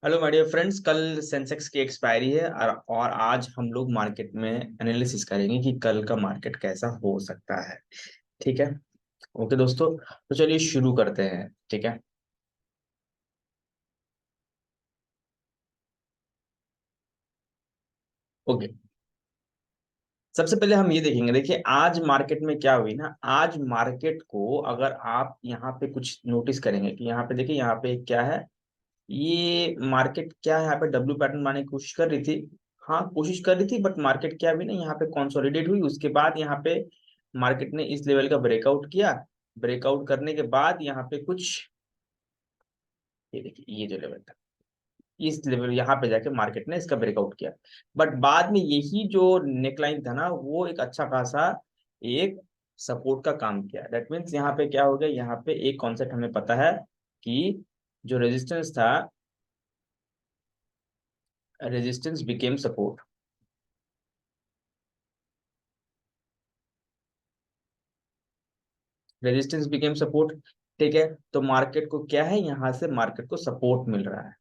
Hello my dear friends. कल सेंसेक्स की expiry है और आज हम लोग मार्केट में एनालिसिस करेंगे कि कल का मार्केट कैसा हो सकता है। ठीक है। ओके दोस्तों, तो चलिए शुरू करते हैं। ठीक है। ओके, सबसे पहले हम ये देखेंगे। देखिए आज मार्केट में क्या हुई ना, आज मार्केट को अगर आप यहाँ पे कुछ नोटिस करेंगे कि यहाँ पे देखिए, यहाँ पे क्या है, ये मार्केट क्या है, यहाँ पे डब्ल्यू पैटर्न बनाने की कोशिश कर रही थी। हाँ, कोशिश कर रही थी, बट मार्केट क्या भी नहीं, यहाँ पे कंसोलिडेट हुई। उसके बाद यहाँ पे मार्केट ने इस लेवल का ब्रेकआउट किया। ब्रेकआउट करने के बाद यहाँ पे कुछ, ये देखिए ये जो लेवल था, इस लेवल यहाँ पे जाके मार्केट ने इसका ब्रेकआउट किया। बट बाद में यही जो नेकलाइन था ना, वो एक अच्छा खासा एक सपोर्ट का काम किया। दैट मीन्स यहाँ पे क्या हो गया, यहाँ पे एक कॉन्सेप्ट हमें पता है कि जो रेजिस्टेंस था, resistance became support. Resistance became support. ठीक है। तो मार्केट को क्या है, यहाँ से मार्केट को सपोर्ट मिल रहा है।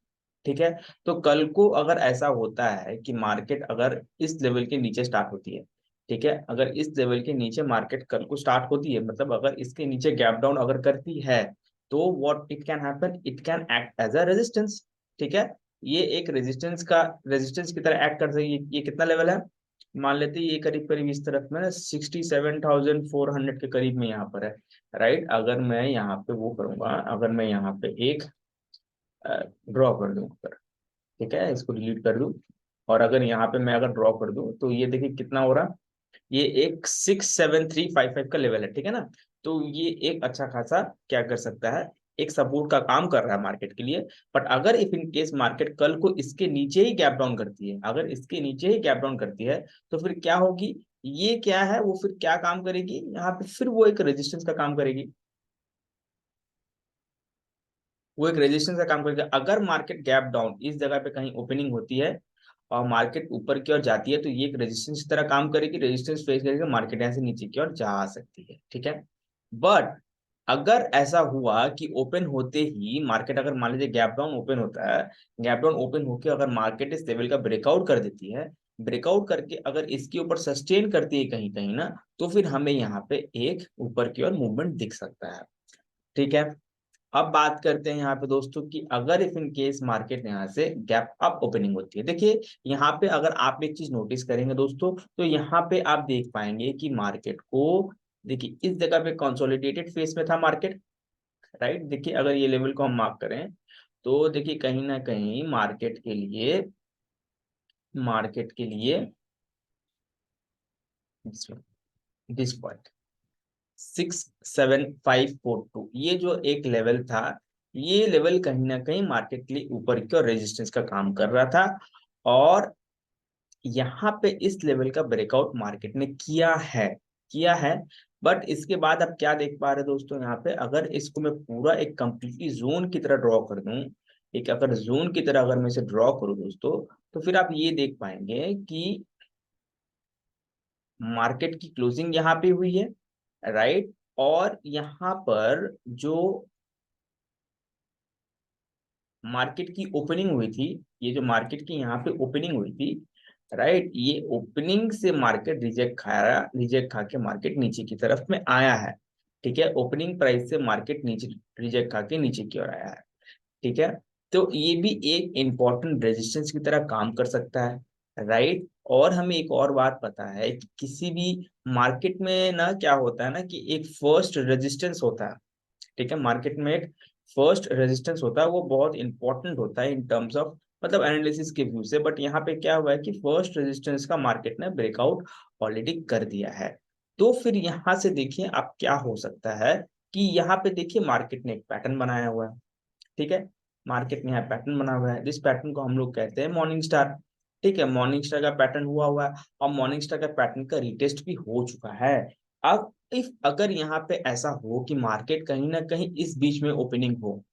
ठीक है। तो कल को अगर ऐसा होता है कि मार्केट अगर इस लेवल के नीचे स्टार्ट होती है, ठीक है, अगर इस लेवल के नीचे मार्केट कल को स्टार्ट होती है, मतलब अगर इसके नीचे गैप डाउन अगर करती है, तो what it can happen, it can act as a resistance. ठीक है। ये एक रेजिस्टेंस की तरह एक्ट कर सकती है। ये कितना लेवल है, मान लेते हैं ये करीब करीब इस तरफ में ना 67,400 के करीब में यहाँ पर है। राइट। अगर मैं यहाँ पे वो करूंगा, अगर मैं यहाँ पे एक ड्रॉ कर दूं, ठीक है, इसको डिलीट कर दूं, और अगर यहाँ पे मैं अगर ड्रॉ कर दूं, तो ये देखिए कितना हो रहा, ये एक 67355 का लेवल है। ठीक है ना। तो ये एक अच्छा खासा क्या कर सकता है, एक सपोर्ट का काम कर रहा है मार्केट के लिए। बट अगर इफ इन केस मार्केट कल को इसके नीचे ही गैप डाउन करती है, अगर इसके नीचे ही गैप डाउन करती है, तो फिर क्या होगी, ये क्या है, वो फिर क्या काम करेगी, यहाँ पे फिर वो एक रेजिस्टेंस का काम करेगी। वो एक रेजिस्टेंस का काम करेगा। अगर मार्केट गैप डाउन इस जगह पे कहीं ओपनिंग होती है और मार्केट ऊपर की ओर जाती है, तो ये एक रेजिस्टेंस की तरह काम करेगी, रेजिस्टेंस फेस करेगी, मार्केट यहाँ से नीचे की ओर जा सकती है। ठीक है। बट अगर ऐसा हुआ कि ओपन होते ही मार्केट, अगर मान लीजिए गैप डाउन ओपन होता है, गैप डाउन ओपन होकर अगर मार्केट इस लेवल का ब्रेकआउट कर देती है, ब्रेकआउट करके अगर इसके ऊपर सस्टेन करती है कहीं कहीं ना, तो फिर हमें यहाँ पे एक ऊपर की ओर मूवमेंट दिख सकता है। ठीक है। अब बात करते हैं यहाँ पे दोस्तों कि अगर इफ इन केस मार्केट यहाँ से गैप अप ओपनिंग होती है, देखिए यहाँ पे अगर आप एक चीज नोटिस करेंगे दोस्तों, तो यहाँ पे आप देख पाएंगे कि मार्केट को, देखिए इस जगह पे कंसोलिडेटेड फेस में था मार्केट। राइट। देखिए अगर ये लेवल को हम मार्क करें, तो देखिए कहीं ना कहीं मार्केट के लिए दिस पॉइंट 67542, ये जो एक लेवल था, ये लेवल कहीं ना कहीं मार्केट के लिए ऊपर की और रेजिस्टेंस का काम कर रहा था। और यहाँ पे इस लेवल का ब्रेकआउट मार्केट ने किया है। बट इसके बाद आप क्या देख पा रहे हैं दोस्तों, यहाँ पे अगर इसको मैं पूरा एक कंप्लीटली जोन की तरह ड्रॉ कर दूं, एक अगर जोन की तरह अगर मैं इसे ड्रॉ करूं दोस्तों, तो फिर आप ये देख पाएंगे कि मार्केट की क्लोजिंग यहाँ पे हुई है। राइट। और यहाँ पर जो मार्केट की ओपनिंग हुई थी, ये जो मार्केट की यहाँ पे ओपनिंग हुई थी, राइट, ये ओपनिंग से मार्केट रिजेक्ट खा के मार्केट नीचे की तरफ में आया है। ठीक है। ओपनिंग प्राइस से मार्केट नीचे रिजेक्ट खा के नीचे की ओर आया है। ठीक है। तो ये भी एक इंपॉर्टेंट रेजिस्टेंस की तरह काम कर सकता है। राइट। और हमें एक और बात पता है कि किसी भी मार्केट में ना क्या होता है ना, कि एक फर्स्ट रेजिस्टेंस होता है। ठीक है। मार्केट में एक फर्स्ट रेजिस्टेंस होता है, वो बहुत इंपॉर्टेंट होता है इन टर्म्स ऑफ, मतलब एनालिसिस के व्यू से। बट यहाँ पे क्या हुआ है कि फर्स्ट रेजिस्टेंस का मार्केट ने ब्रेकआउट ऑलरेडी कर दिया है। तो फिर यहाँ से देखिए अब क्या हो सकता है, कि यहाँ पे देखिए मार्केट ने एक पैटर्न बनाया हुआ है। ठीक है। मार्केट में यहाँ पैटर्न बना हुआ है, जिस पैटर्न को हम लोग कहते हैं मॉर्निंग स्टार। ठीक है। मॉर्निंग स्टार का पैटर्न हुआ है, और मॉर्निंग स्टार का पैटर्न का रिटेस्ट भी हो चुका है। अब इफ अगर यहाँ पे ऐसा हो कि मार्केट कहीं ना कहीं इस बीच में ओपनिंग हो,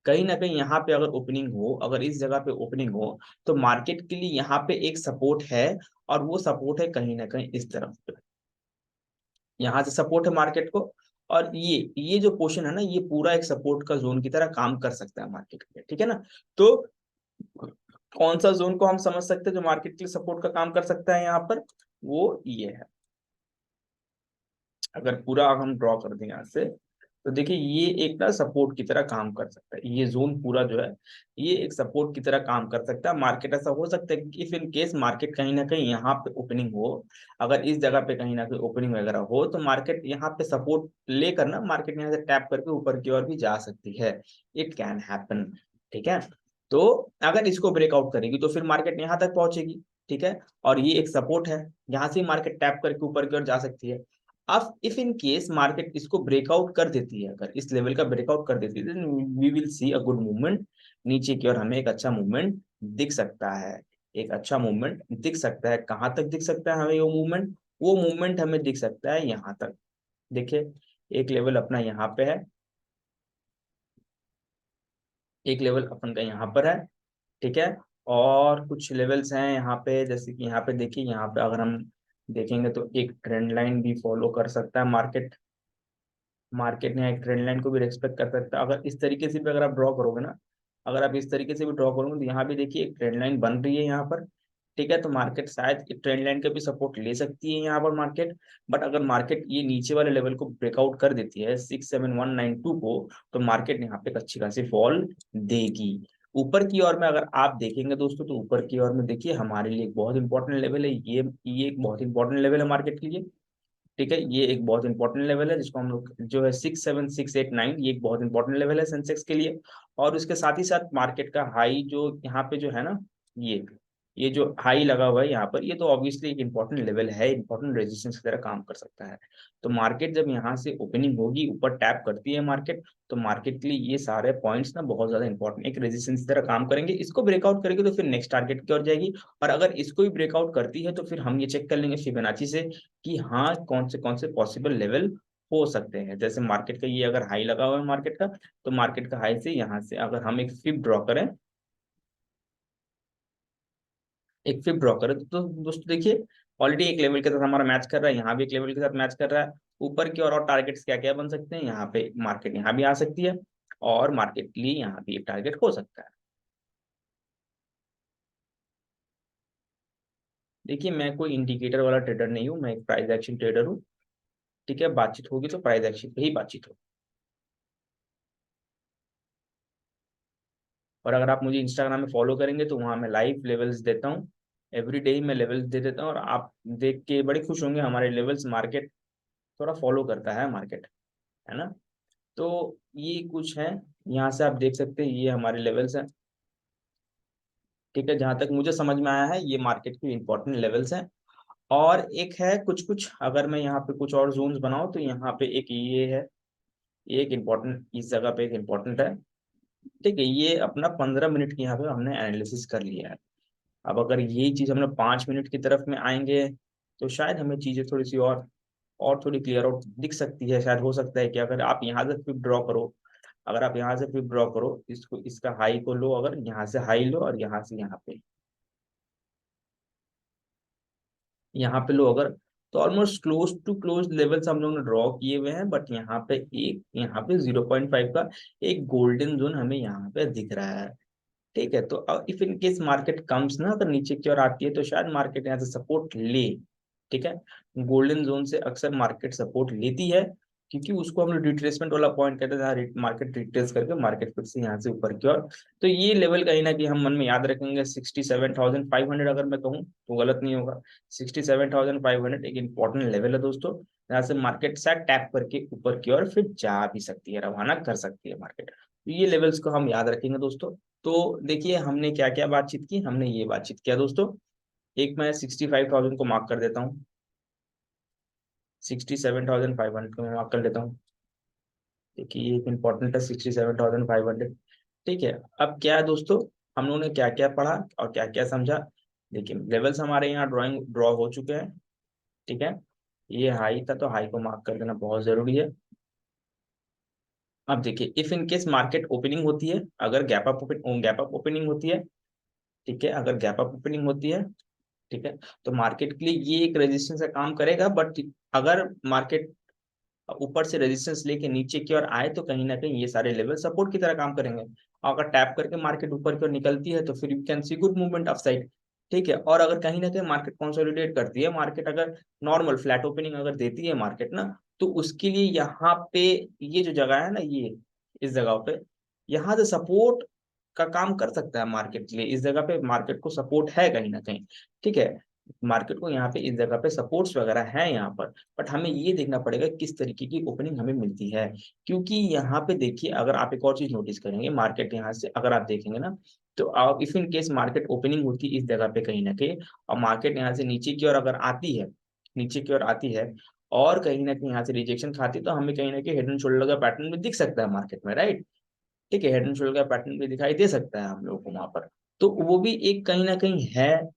कहीं ना कहीं यहाँ पे अगर ओपनिंग हो, अगर इस जगह पे ओपनिंग हो, तो मार्केट के लिए यहाँ पे एक सपोर्ट है। और वो सपोर्ट है कहीं ना कहीं इस तरफ पे, यहाँ से सपोर्ट है मार्केट को। और ये जो पोर्शन है ना, ये पूरा एक सपोर्ट का जोन की तरह काम कर सकता है मार्केट के लिए। ठीक है ना। तो कौन सा जोन को हम समझ सकते हैं जो मार्केट के लिए सपोर्ट का काम कर सकता है यहाँ पर, वो ये है। अगर पूरा हम ड्रॉ कर दें यहाँ से, तो देखिए ये एक ना सपोर्ट की तरह काम कर सकता है, ये जोन पूरा जो है ये एक सपोर्ट की तरह काम कर सकता है। मार्केट ऐसा हो सकता है कि इफ इन केस मार्केट कहीं ना कहीं यहाँ पे ओपनिंग हो, अगर इस जगह पे कहीं ना कहीं ओपनिंग वगैरह हो, तो मार्केट यहाँ पे सपोर्ट लेकर ना मार्केट यहाँ से टैप करके ऊपर की ओर भी जा सकती है। It can happen. ठीक है, तो अगर इसको ब्रेकआउट करेगी तो फिर मार्केट यहाँ तक पहुंचेगी। ठीक है, और ये एक सपोर्ट है, यहाँ से मार्केट टैप करके ऊपर की ओर जा सकती है। अब इफ इन केस मार्केट इसको ब्रेकआउट कर देती है, अगर इस लेवल का ब्रेकआउट कर देती है, we will see a good movement नीचे की ओर, हमें एक अच्छा मूवमेंट दिख सकता है। एक अच्छा मूवमेंट दिख सकता है, कहाँ तक दिख सकता है हमें वो मूवमेंट हमें दिख सकता है यहाँ तक। देखिए एक लेवल अपना यहाँ पे है, एक लेवल अपन का यहाँ पर है। ठीक है, और कुछ लेवल्स हैं यहाँ पे, जैसे कि यहाँ पे देखिए, यहाँ पे अगर हम देखेंगे तो एक ट्रेंड लाइन भी फॉलो कर सकता है मार्केट। मार्केट ने एक ट्रेंड लाइन को भी रेस्पेक्ट कर सकता है, अगर इस तरीके से भी अगर आप ड्रॉ करोगे ना, अगर आप इस तरीके से भी ड्रॉ करोगे तो यहाँ भी देखिए एक ट्रेंड लाइन बन रही है यहाँ पर। ठीक है, तो मार्केट शायद ट्रेंड लाइन का भी सपोर्ट ले सकती है यहाँ पर मार्केट। बट अगर मार्केट ये नीचे वाले लेवल को ब्रेकआउट कर देती है 67192 को, तो मार्केट यहाँ पे एक अच्छी खासी फॉल देगी। ऊपर की ओर में अगर आप देखेंगे दोस्तों, तो ऊपर की ओर में देखिए हमारे लिए एक बहुत इंपॉर्टेंट लेवल है, ये एक बहुत इंपॉर्टेंट लेवल है मार्केट के लिए। ठीक है, ये एक बहुत इंपॉर्टेंट लेवल है जिसको हम लोग जो है 67689, ये एक बहुत इंपॉर्टेंट लेवल है सेंसेक्स के लिए। और उसके साथ ही साथ मार्केट का हाई जो यहाँ पे जो है ना, ये ये जो हाई लगा हुआ है यहाँ पर, ये तो ऑब्वियसली एक इंपॉर्टेंट लेवल है, इंपॉर्टेंट रेजिस्टेंस की तरह काम कर सकता है। तो मार्केट जब यहाँ से ओपनिंग होगी, ऊपर टैप करती है मार्केट, तो मार्केट के लिए ये सारे पॉइंट्स ना बहुत ज्यादा इंपॉर्टेंट एक रेजिस्टेंस की तरह काम करेंगे। इसको ब्रेकआउट करेगी तो फिर नेक्स्ट टारगेट की ओर जाएगी। और अगर इसको भी ब्रेकआउट करती है तो फिर हम ये चेक कर लेंगे फिबोनाची से कि हाँ कौन से पॉसिबल लेवल हो सकते हैं। जैसे मार्केट का ये अगर हाई लगा हुआ है मार्केट का, तो मार्केट का हाई से यहाँ से अगर हम एक फिब ड्रॉ करें, एक फिब ड्रॉ करें, तो दोस्तों देखिए ऑलरेडी एक लेवल के साथ हमारा मैच कर रहा है, यहाँ भी एक लेवल के साथ मैच कर रहा है। ऊपर की और टारगेट्स क्या क्या बन सकते हैं, यहाँ पे मार्केट यहाँ भी आ सकती है, और मार्केट के लिए यहाँ भी एक टारगेट हो सकता है। देखिए मैं कोई इंडिकेटर वाला ट्रेडर नहीं हूँ, मैं एक प्राइस एक्शन ट्रेडर हूँ। ठीक है, बातचीत होगी तो प्राइस एक्शन पे ही बातचीत होगी। और अगर आप मुझे इंस्टाग्राम में फॉलो करेंगे तो वहाँ मैं लाइव लेवल्स देता हूँ, एवरी डे ही मैं लेवल्स दे देता हूँ, और आप देख के बड़े खुश होंगे हमारे लेवल्स। मार्केट थोड़ा फॉलो करता है मार्केट, है ना। तो ये कुछ है, यहाँ से आप देख सकते हैं ये हमारे लेवल्स हैं। ठीक है, जहां तक मुझे समझ में आया है ये मार्केट के इंपॉर्टेंट लेवल्स हैं। और एक है कुछ कुछ, अगर मैं यहाँ पे कुछ और जोन्स बनाऊं, तो यहाँ पे एक ये है, ये एक इम्पोर्टेंट इस जगह पे एक इम्पोर्टेंट है। ठीक है, ये अपना 15 मिनट की यहाँ पे हमने एनालिसिस कर लिया है। अब अगर यही चीज हम लोग 5 मिनट की तरफ में आएंगे, तो शायद हमें चीजें थोड़ी सी और थोड़ी क्लियर आउट दिख सकती है। शायद हो सकता है कि अगर आप यहाँ से फिर ड्रॉ करो, अगर आप यहाँ से फिर ड्रॉ करो इसको, इसका हाई को लो, अगर यहाँ से हाई लो और यहाँ पे लो अगर, तो almost close to close levels हम लोग ने ड्रॉ किए हुए हैं। बट यहाँ पे 0.5 का एक गोल्डन जोन हमें यहाँ पे दिख रहा है। ठीक है, तो if in case market comes ना, अगर नीचे की ओर आती है, तो शायद मार्केट यहाँ से सपोर्ट ले। ठीक है, गोल्डन जोन से अक्सर मार्केट सपोर्ट लेती है, क्योंकि उसको हम लोग रिट्रेसमेंट वाला पॉइंट कहते हैं, जहाँ मार्केट रिट्रेस करके मार्केट फिर से यहाँ से ऊपर की ओर। तो ये लेवल कहीं ना कहीं हम मन में याद रखेंगे, 67,500 अगर मैं कहूँ तो गलत नहीं होगा। 67,500 एक इंपॉर्टेंट लेवल है दोस्तों, जहाँ से मार्केट शायद टैप करके ऊपर की ओर फिर जा भी सकती है, रवाना कर सकती है मार्केट। तो ये लेवल्स को हम याद रखेंगे दोस्तों। तो देखिए हमने क्या क्या बातचीत की, हमने ये बातचीत किया दोस्तों। एक मैं 65,000 को मार्क कर देता हूँ, 67,500 को मैं मार्क कर लेता हूँ। देखिए ये एक इम्पोर्टेंट है 67,500। ठीक है, अब क्या है दोस्तों, हम लोगों ने क्या क्या पढ़ा और क्या क्या समझा। देखिए लेवल्स हमारे यहाँ ड्रॉ हो चुके हैं। ठीक है, ये हाई था तो हाई को मार्क कर देना बहुत जरूरी है। अब देखिए if in case market opening होती है, अगर गैप अप ओपनिंग होती है, ठीक है, अगर गैप अप ओपनिंग होती है, ठीक है, तो मार्केट के लिए ये एक रेजिस्टेंस का काम करेगा। बट अगर मार्केट ऊपर से रेजिस्टेंस लेके नीचे की ओर आए तो कहीं ना कहीं ये सारे लेवल सपोर्ट की तरह काम करेंगे। अगर टैप करके मार्केट ऊपर की ओर निकलती है तो फिर you can see good movement of side. ठीक है, और अगर कहीं ना कहीं मार्केट कंसोलिडेट करती है, मार्केट अगर नॉर्मल फ्लैट ओपनिंग अगर देती है मार्केट ना, तो उसके लिए यहाँ पे ये जो जगह है ना, ये इस जगह पे यहाँ से सपोर्ट का काम कर सकता है मार्केट के लिए। इस जगह पे मार्केट को सपोर्ट है कहीं ना कहीं। ठीक है, मार्केट को यहाँ पे इस जगह पे सपोर्ट्स वगैरह है यहाँ पर। बट हमें ये देखना पड़ेगा किस तरीके की ओपनिंग हमें मिलती है। क्योंकि यहाँ पे देखिए, अगर आप एक और चीज नोटिस करेंगे, मार्केट यहाँ से अगर आप देखेंगे ना, तो आप if in case market opening होती है इस जगह पे कहीं ना कहीं, और मार्केट यहाँ से नीचे की ओर अगर आती है, नीचे की ओर आती है, और कहीं ना कहीं यहाँ से रिजेक्शन खाती है, तो हमें कहीं ना कहीं हेड एंड शोल्डर का पैटर्न भी दिख सकता है मार्केट में, राइट। ठीक है, हेड एंड शोल्डर का पैटर्न भी दिखाई दे सकता है हम लोगों को वहां पर। तो वो भी एक कहीं ना कहीं है,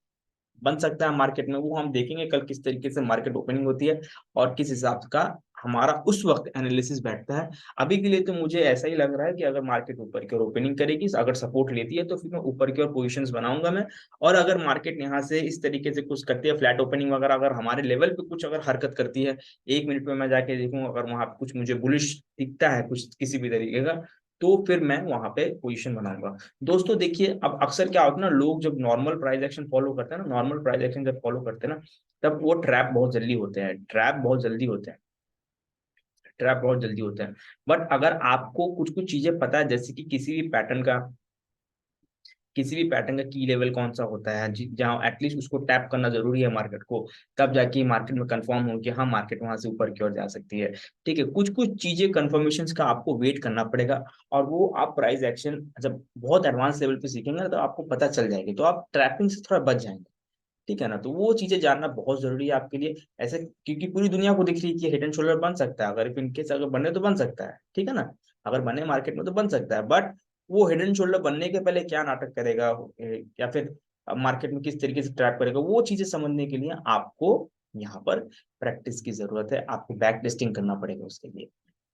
बन सकता है मार्केट में। वो हम देखेंगे कल किस तरीके से मार्केट ओपनिंग होती है और किस हिसाब का हमारा उस वक्त एनालिसिस बैठता है। अभी के लिए तो मुझे ऐसा ही लग रहा है कि अगर मार्केट ऊपर की ओर ओपनिंग करेगी, अगर सपोर्ट लेती है, तो फिर मैं ऊपर की ओर पोजीशंस बनाऊंगा मैं। और अगर मार्केट यहाँ से इस तरीके से कुछ करती है, फ्लैट ओपनिंग वगैरह अगर हमारे लेवल पे कुछ अगर हरकत करती है, 1 मिनट में मैं जाके देखूंगा, अगर वहां पे कुछ मुझे बुलिश दिखता है कुछ किसी भी तरीके का, तो फिर मैं वहां पे पोजीशन बनाऊंगा। दोस्तों देखिए, अब अक्सर क्या होता है ना, लोग जब नॉर्मल प्राइस एक्शन फॉलो करते हैं ना, नॉर्मल प्राइस एक्शन जब फॉलो करते हैं ना, तब वो ट्रैप बहुत जल्दी होते हैं, ट्रैप बहुत जल्दी होते हैं, ट्रैप बहुत जल्दी होते हैं। बट अगर आपको कुछ कुछ चीजें पता है, जैसे कि किसी भी पैटर्न का की लेवल कौन सा होता है, जहाँ एटलीस्ट उसको टैप करना जरूरी है मार्केट को, तब जाके मार्केट में कंफर्म हो कि हाँ मार्केट वहां से ऊपर की ओर जा सकती है। ठीक है, कुछ कुछ चीजें कंफर्मेशन का आपको वेट करना पड़ेगा, और वो आप प्राइस एक्शन जब बहुत एडवांस लेवल पे सीखेंगे ना, तो आपको पता चल जाएगी, तो आप ट्रैपिंग से थोड़ा बच जाएंगे। ठीक है ना, तो वो चीजें जानना बहुत जरूरी है आपके लिए। ऐसे क्योंकि पूरी दुनिया को दिख रही है कि हेड एंड शोल्डर बन सकता है, अगर इनकेस अगर बने तो बन सकता है, ठीक है ना, अगर बने मार्केट में तो बन सकता है। बट वो हेड एंड शोल्डर बनने के पहले क्या नाटक करेगा, या फिर मार्केट में किस तरीके से ट्रैप करेगा, वो चीजें समझने के लिए आपको यहाँ पर प्रैक्टिस की जरूरत है, आपको बैक टेस्टिंग करना पड़ेगा उसके लिए।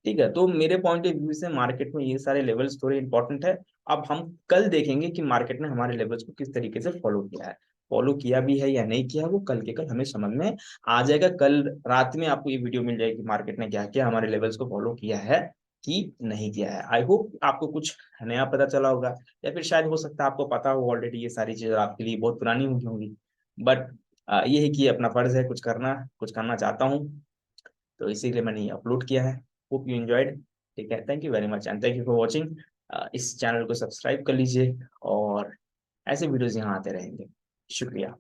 ठीक है, तो मेरे पॉइंट ऑफ व्यू से मार्केट में ये सारे लेवल्स थोड़े इंपॉर्टेंट है। अब हम कल देखेंगे कि मार्केट ने हमारे लेवल्स को किस तरीके से फॉलो किया है, फॉलो किया भी है या नहीं किया है, वो कल के कल हमें समझ में आ जाएगा। कल रात में आपको ये वीडियो मिल जाएगी, मार्केट ने क्या किया, हमारे लेवल्स को फॉलो किया है कि नहीं किया है। आई होप आपको कुछ नया पता चला होगा, या फिर शायद हो सकता है आपको पता हो ऑलरेडी, ये सारी चीजें आपके लिए बहुत पुरानी हुई होंगी। बट ये है कि अपना फर्ज है कुछ करना चाहता हूँ, तो इसीलिए मैंने ये अपलोड किया है। Hope you enjoyed. ठीक है, thank you very much and thank you for watching. इस चैनल को सब्सक्राइब कर लीजिए, और ऐसे वीडियोस यहाँ आते रहेंगे। शुक्रिया।